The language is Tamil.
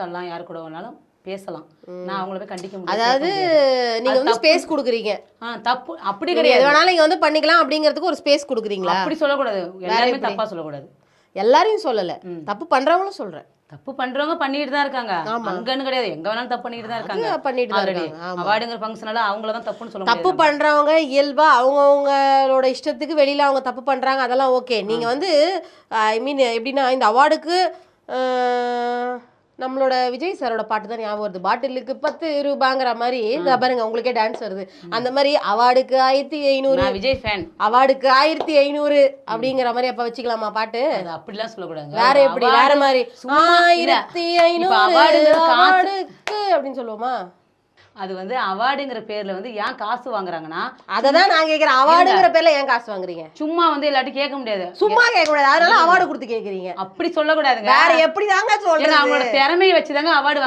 எல்லாம் யாரு கூட வேணாலும் பேசலாம். நான் அவங்கள போய் கண்டிக்க முடியாது. அதாவது நீங்க வந்து ஸ்பேஸ் கொடுக்குறீங்க. தப்பு அப்படி கிடையாது. எது வேணாலும் நீங்க வந்து பண்ணிக்கலாம் அப்படிங்கிறதுக்கு ஒரு ஸ்பேஸ் கொடுக்குறீங்களா? அப்படி சொல்லக்கூடாது. எல்லாருமே தப்பா சொல்லக்கூடாது. எல்லாரையும் சொல்லல, தப்பு பண்றவங்களும் சொல்றேன். தப்பு பண்றவங்க பண்ணிட்டு தான் இருக்காங்க. அங்கன்னு கிடையாது, எங்க வேணாலும் தப்பு பண்ணிட்டு தான் இருக்காங்க. பண்ணிட்டு தான் இருக்காங்க. அவார்டுங்கிற ஃபங்க்ஷனால அவங்கள தான் தப்புன்னு சொல்ல முடியாது. தப்பு பண்றவங்க இயல்பா அவங்கவுங்களோட இஷ்டத்துக்கு வெளியில அவங்க தப்பு பண்றாங்க, அதெல்லாம் ஓகே. நீங்க வந்து ஐ மீன் எப்படின்னா இந்த அவார்டுக்கு நம்மளோட விஜய் சாரோட பாட்டு தான் ஞாபகம் வருது. பாட்டிலுக்கு 10 ரூபாங்கிற மாதிரி பாருங்க, உங்களுக்கே டான்ஸ் வருது. அந்த மாதிரி அவார்டுக்கு 1500, விஜய் ஃபேன் அவார்டுக்கு 1500 அப்படிங்கிற மாதிரி அப்ப வச்சுக்கலாமா பாட்டு? அப்படிலாம் சொல்லக்கூடாது. வேற எப்படி, வேற மாதிரி 1500 அவார்டுக்கு அப்படின்னு சொல்லுவோமா? அது வந்து அவார்டுங்கிற பேர்ல வந்து ஏன் காசு வாங்குறாங்கன்னா, அததான் நான் கேக்குறேன். அவார்டுங்கிற பேர்ல ஏன் காசு வாங்குறீங்க? சும்மா வந்து எல்லாத்தையும் கேட்க முடியாது. சும்மா கேட்க கூடாது, அதனால அவார்டு கொடுத்து கேக்குறீங்க. அப்படி சொல்லக்கூடாதுங்க. வேற எப்படி தாங்க சொல்றீங்க? அவங்களோட திறமையை வச்சுதாங்க அவார்டு